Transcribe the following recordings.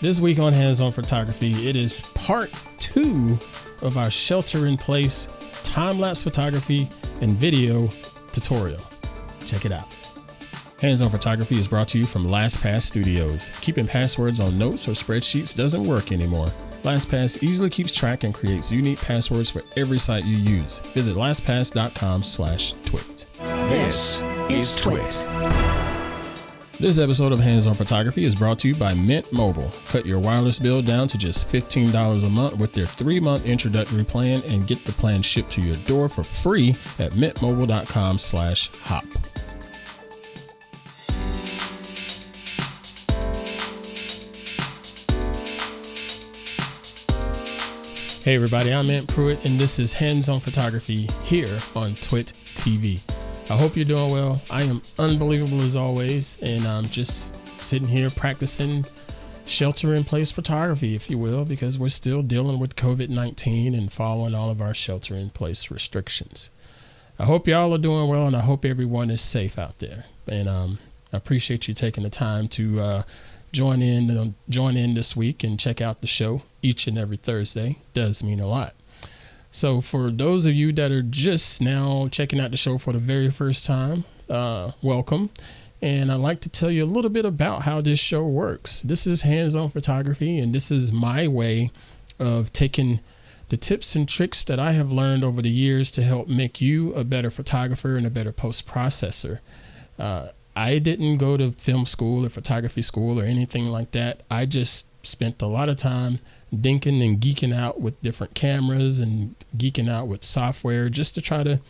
This week on Hands-On Photography, it is part 2 of our shelter-in-place time-lapse photography and video tutorial. Check it out. Hands-On Photography is brought to you from LastPass Studios. Keeping passwords on notes or spreadsheets doesn't work anymore. LastPass easily keeps track and creates unique passwords for every site you use. Visit lastpass.com/twit. This is TWiT. This episode of Hands-On Photography is brought to you by Mint Mobile. Cut your wireless bill down to just $15 a month with their 3-month introductory plan and get the plan shipped to your door for free at mintmobile.com/hop. Hey everybody, I'm Pruitt and this is Hands-On Photography here on TWiT TV. I hope you're doing well. I am unbelievable as always, and I'm just sitting here practicing shelter-in-place photography, if you will, because we're still dealing with COVID-19 and following all of our shelter-in-place restrictions. I hope y'all are doing well, and I hope everyone is safe out there. And I appreciate you taking the time to join in this week and check out the show each and every Thursday. Does mean a lot. So for those of you that are just now checking out the show for the very first time, welcome. And I'd like to tell you a little bit about how this show works. This is Hands-On Photography, and this is my way of taking the tips and tricks that I have learned over the years to help make you a better photographer and a better post-processor. I didn't go to film school or photography school or anything like that. I just spent a lot of time dinking and geeking out with different cameras and geeking out with software just to try to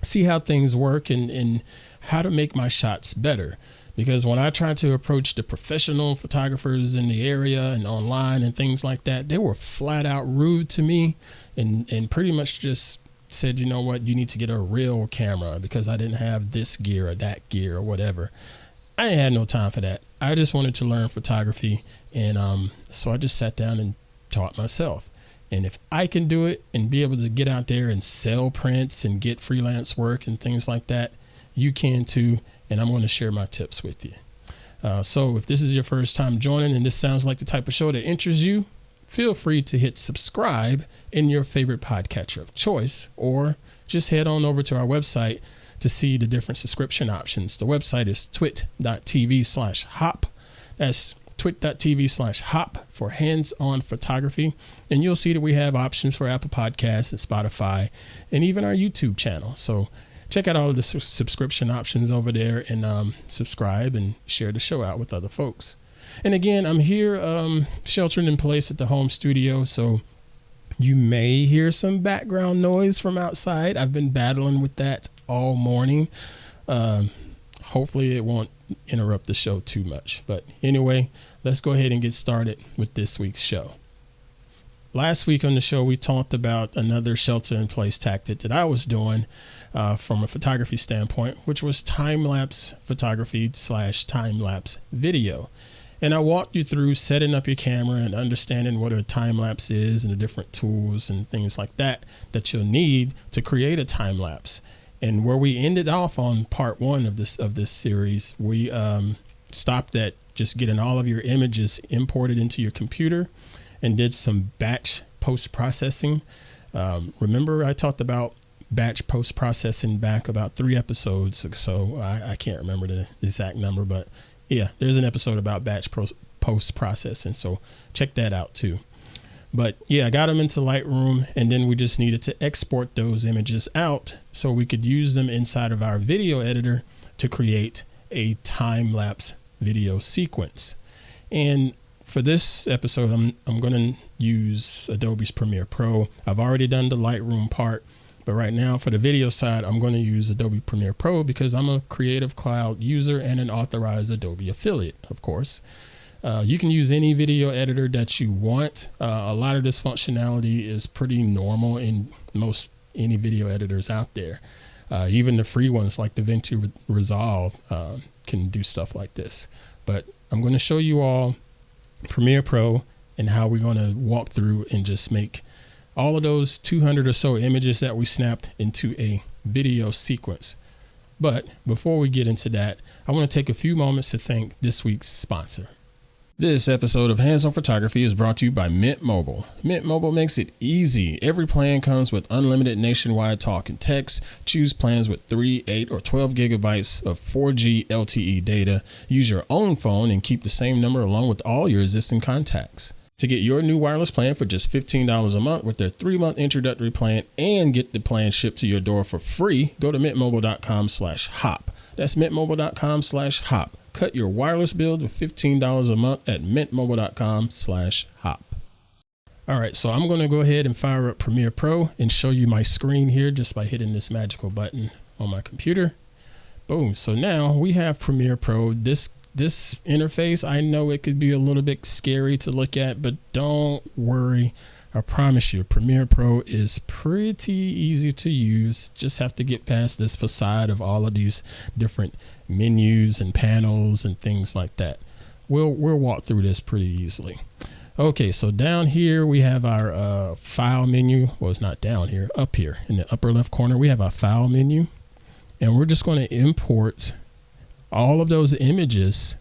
see how things work and how to make my shots better. Because when I tried to approach the professional photographers in the area and online and things like that, they were flat out rude to me and pretty much just said, you know what, you need to get a real camera because I didn't have this gear or that gear or whatever. I ain't had no time for that. I just wanted to learn photography, and so I just sat down and taught myself. And if I can do it and be able to get out there and sell prints and get freelance work and things like that, you can too, and I'm going to share my tips with you. So if this is your first time joining and this sounds like the type of show that interests you, feel free to hit subscribe in your favorite podcatcher of choice, or just head on over to our website to see the different subscription options. The website is twit.tv/hop. That's twit.tv/hop for Hands-On Photography. And you'll see that we have options for Apple Podcasts and Spotify and even our YouTube channel. So check out all of the subscription options over there and subscribe and share the show out with other folks. And again, I'm here sheltering in place at the home studio, so you may hear some background noise from outside. I've been battling with that all morning. Hopefully it won't interrupt the show too much. But anyway, let's go ahead and get started with this week's show. Last week on the show, we talked about another shelter-in-place tactic that I was doing from a photography standpoint, which was time-lapse photography / time-lapse video. And I walked you through setting up your camera and understanding what a time-lapse is and the different tools and things like that you'll need to create a time-lapse. And where we ended off on part 1 of this series, we stopped at just getting all of your images imported into your computer and did some batch post-processing. Remember I talked about batch post-processing back about 3 episodes, so I can't remember the exact number, but yeah, there's an episode about batch post-processing, so check that out too. But yeah, I got them into Lightroom, and then we just needed to export those images out so we could use them inside of our video editor to create a time-lapse video sequence. And for this episode, I'm going to use Adobe's Premiere Pro. I've already done the Lightroom part, but right now for the video side, I'm going to use Adobe Premiere Pro because I'm a Creative Cloud user and an authorized Adobe affiliate, of course. You can use any video editor that you want. A lot of this functionality is pretty normal in most any video editors out there. Even the free ones like DaVinci Resolve can do stuff like this. But I'm going to show you all Premiere Pro and how we're going to walk through and just make all of those 200 or so images that we snapped into a video sequence. But before we get into that, I want to take a few moments to thank this week's sponsor. This episode of Hands on Photography is brought to you by Mint Mobile. Mint Mobile makes it easy. Every plan comes with unlimited nationwide talk and text. Choose plans with 3, 8, or 12 gigabytes of 4G LTE data. Use your own phone and keep the same number along with all your existing contacts. To get your new wireless plan for just $15 a month with their 3-month introductory plan and get the plan shipped to your door for free, go to mintmobile.com/hop. That's mintmobile.com/hop. Cut your wireless bill to $15 a month at mintmobile.com/hop. All right, so I'm going to go ahead and fire up Premiere Pro and show you my screen here just by hitting this magical button on my computer. Boom. So now we have Premiere Pro. This interface, I know it could be a little bit scary to look at, but don't worry. I promise you, Premiere Pro is pretty easy to use. Just have to get past this facade of all of these different menus and panels and things like that. We'll walk through this pretty easily. Okay, so down here we have our file menu. Well, it's not down here, up here in the upper left corner, we have our file menu. And we're just going to import all of those images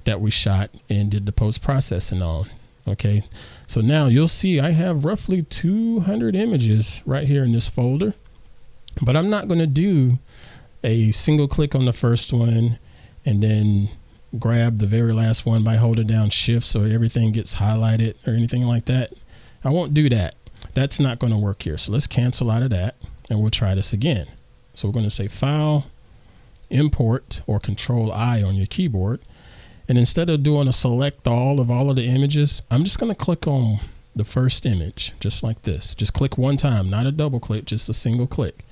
that we shot and did the post-processing on. Okay, so now you'll see I have roughly 200 images right here in this folder, but I'm not going to do a single click on the first one and then grab the very last one by holding down shift so everything gets highlighted or anything like that. I won't do that. That's not going to work here. So let's cancel out of that and we'll try this again. So we're going to say File, Import, or Control-I on your keyboard. And instead of doing a select all of the images, I'm just going to click on the first image, just like this. Just click one time, not a double click, just a single click.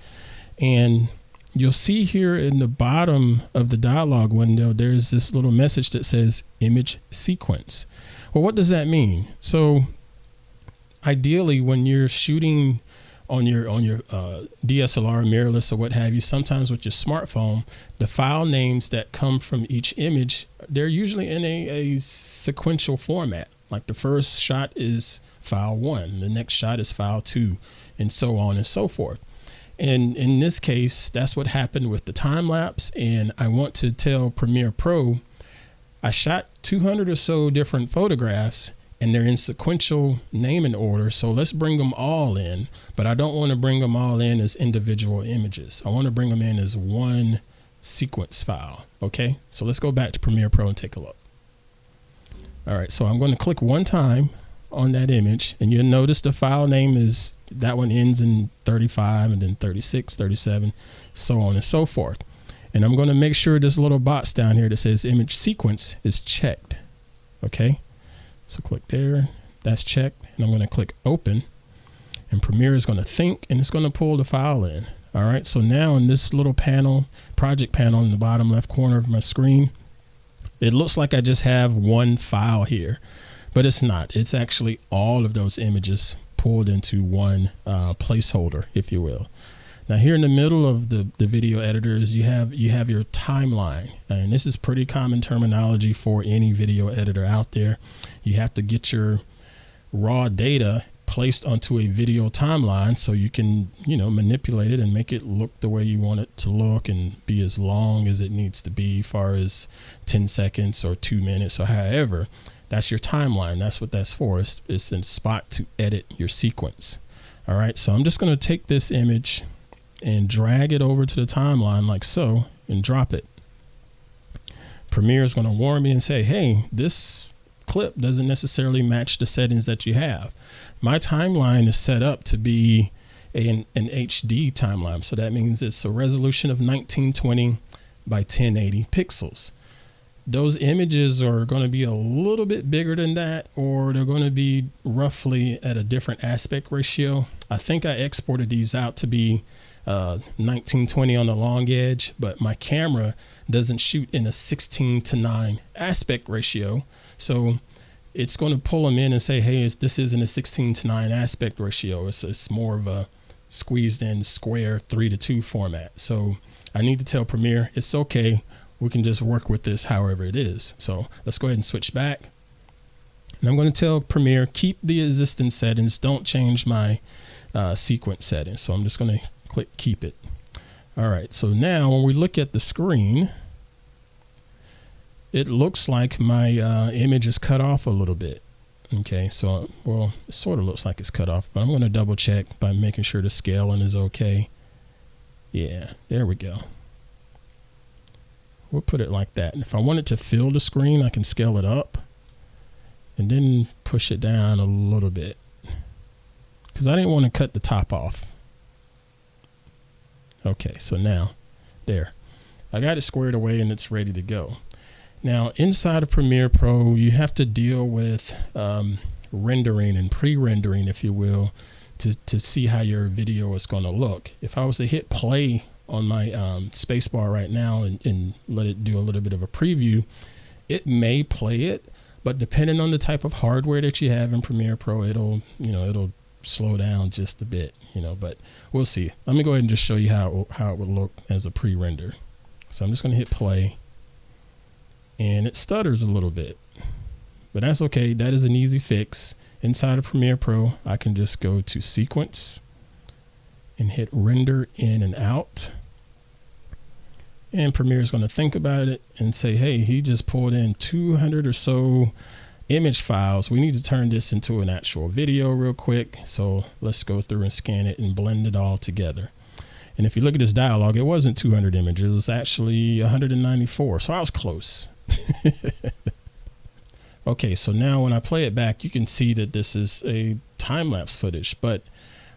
And you'll see here in the bottom of the dialog window, there's this little message that says image sequence. Well, what does that mean? So ideally, when you're shooting on your DSLR, mirrorless, or what have you, sometimes with your smartphone, the file names that come from each image, they're usually in a sequential format. Like the first shot is file 1, the next shot is file 2, and so on and so forth. And in this case, that's what happened with the time lapse. And I want to tell Premiere Pro, I shot 200 or so different photographs and they're in sequential naming order. So let's bring them all in, but I don't want to bring them all in as individual images. I want to bring them in as one sequence file. Okay, so let's go back to Premiere Pro and take a look. All right, so I'm going to click one time on that image and you'll notice the file name is, that one ends in 35 and then 36, 37, so on and so forth. And I'm going to make sure this little box down here that says image sequence is checked. Okay. So click there, that's checked, and I'm going to click open, and Premiere is going to think, and it's going to pull the file in. All right, so now in this little panel, project panel in the bottom left corner of my screen, it looks like I just have one file here, but it's not. It's actually all of those images pulled into one placeholder, if you will. Now here in the middle of the video editors, you have your timeline, and this is pretty common terminology for any video editor out there. You have to get your raw data placed onto a video timeline so you can, manipulate it and make it look the way you want it to look and be as long as it needs to be, as far as 10 seconds or 2 minutes or however. That's your timeline. That's what that's for. It's a spot to edit your sequence. All right, so I'm just going to take this image and drag it over to the timeline like so and drop it. Premiere is going to warn me and say, hey, this clip doesn't necessarily match the settings that you have. My timeline is set up to be an HD timeline. So that means it's a resolution of 1920 by 1080 pixels. Those images are going to be a little bit bigger than that, or they're going to be roughly at a different aspect ratio. I think I exported these out to be 1920 on the long edge, but my camera doesn't shoot in a 16:9 aspect ratio. So it's going to pull them in and say, hey, this isn't a 16:9 aspect ratio. It's more of a squeezed in square 3:2 format. So I need to tell Premiere it's okay. We can just work with this however it is. So let's go ahead and switch back. And I'm going to tell Premiere, keep the existing settings. Don't change my sequence settings. So I'm just going to click keep it. All right. So now when we look at the screen, it looks like my image is cut off a little bit. Okay, so, well, it sort of looks like it's cut off, but I'm going to double check by making sure the scaling is okay. Yeah, there we go. We'll put it like that. And if I want it to fill the screen, I can scale it up and then push it down a little bit, because I didn't want to cut the top off. Okay, so now, there. I got it squared away and it's ready to go. Now, inside of Premiere Pro, you have to deal with rendering and pre-rendering, if you will, to see how your video is going to look. If I was to hit play on my spacebar right now and let it do a little bit of a preview, it may play it, but depending on the type of hardware that you have in Premiere Pro, it'll slow down just a bit, but we'll see. Let me go ahead and just show you how it would look as a pre-render. So I'm just going to hit play, and it stutters a little bit, but that's okay. That is an easy fix. Inside of Premiere Pro, I can just go to sequence and hit render in and out. And Premiere is going to think about it and say, hey, he just pulled in 200 or so image files. We need to turn this into an actual video real quick. So let's go through and scan it and blend it all together. And if you look at this dialog, it wasn't 200 images. It was actually 194. So I was close. Okay, so now when I play it back, you can see that this is a time-lapse footage, but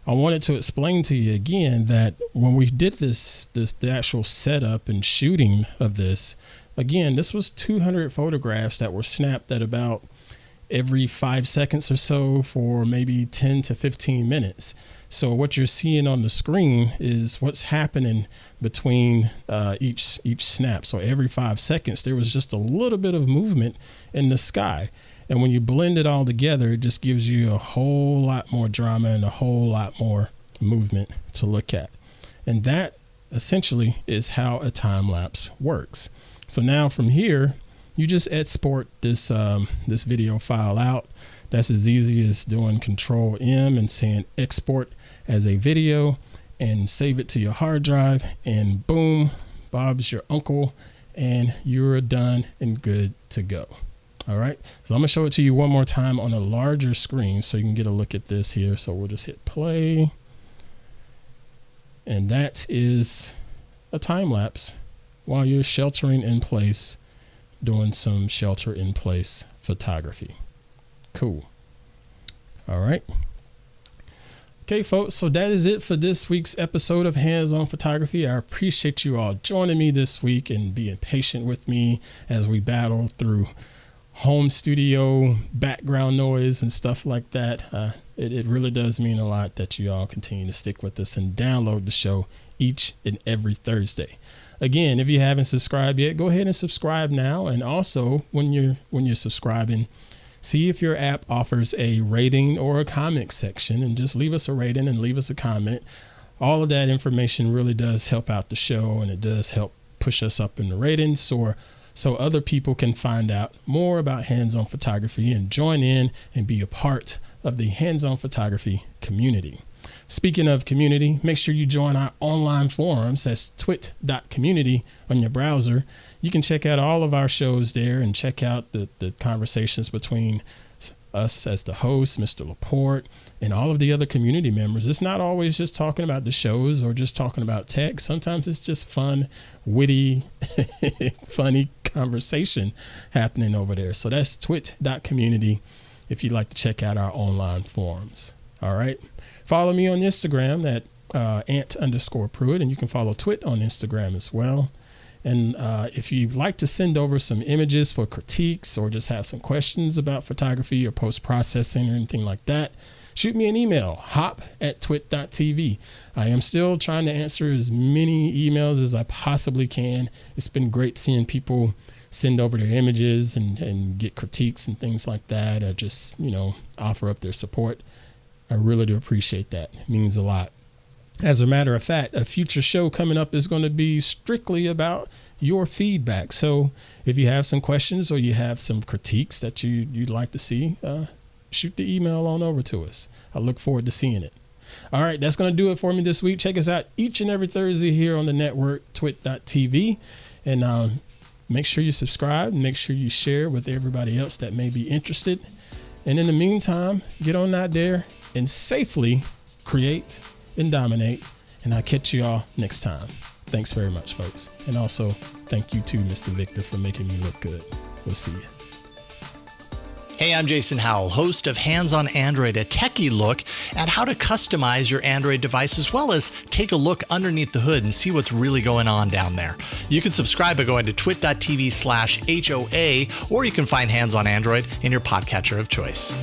I wanted to explain to you again that when we did the actual setup and shooting of this, again, this was 200 photographs that were snapped at about every 5 seconds or so for maybe 10 to 15 minutes. So what you're seeing on the screen is what's happening between each snap. So every 5 seconds, there was just a little bit of movement in the sky. And when you blend it all together, it just gives you a whole lot more drama and a whole lot more movement to look at. And that essentially is how a time lapse works. So now from here, you just export this video file out. That's as easy as doing Control M and saying export as a video and save it to your hard drive, and boom, Bob's your uncle, and you're done and good to go. All right, so I'm gonna show it to you one more time on a larger screen so you can get a look at this here. So we'll just hit play, and that is a time lapse while you're sheltering in place, doing some shelter in place photography. Cool. All right. Okay, folks, so that is it for this week's episode of Hands-On Photography. I appreciate you all joining me this week and being patient with me as we battle through home studio background noise and stuff like that. It really does mean a lot that you all continue to stick with us and download the show each and every Thursday. Again, if you haven't subscribed yet, go ahead and subscribe now. And also, when you're subscribing, see if your app offers a rating or a comment section, and just leave us a rating and leave us a comment. All of that information really does help out the show, and it does help push us up in the ratings, so other people can find out more about hands-on photography and join in and be a part of the hands-on photography community. Speaking of community, make sure you join our online forums. That's twit.community on your browser. You can check out all of our shows there and check out the conversations between us as the host, Mr. Laporte, and all of the other community members. It's not always just talking about the shows or just talking about tech. Sometimes it's just fun, witty, funny conversation happening over there. So that's twit.community if you'd like to check out our online forums. All right. Follow me on Instagram at ant_Pruitt, and you can follow TWiT on Instagram as well. And if you'd like to send over some images for critiques or just have some questions about photography or post-processing or anything like that, shoot me an email, hop@twit.tv. I am still trying to answer as many emails as I possibly can. It's been great seeing people send over their images and get critiques and things like that, or just, offer up their support. I really do appreciate that. It means a lot. As a matter of fact, a future show coming up is going to be strictly about your feedback. So if you have some questions or you have some critiques that you'd like to see, shoot the email on over to us. I look forward to seeing it. All right, that's going to do it for me this week. Check us out each and every Thursday here on the network, twit.tv. And make sure you subscribe, make sure you share with everybody else that may be interested. And in the meantime, get on out there and safely create and dominate. And I'll catch you all next time. Thanks very much, folks. And also, thank you too, Mr. Victor, for making me look good. We'll see you. Hey, I'm Jason Howell, host of Hands on Android, a techie look at how to customize your Android device, as well as take a look underneath the hood and see what's really going on down there. You can subscribe by going to twit.tv/HOA, or you can find Hands on Android in your podcatcher of choice.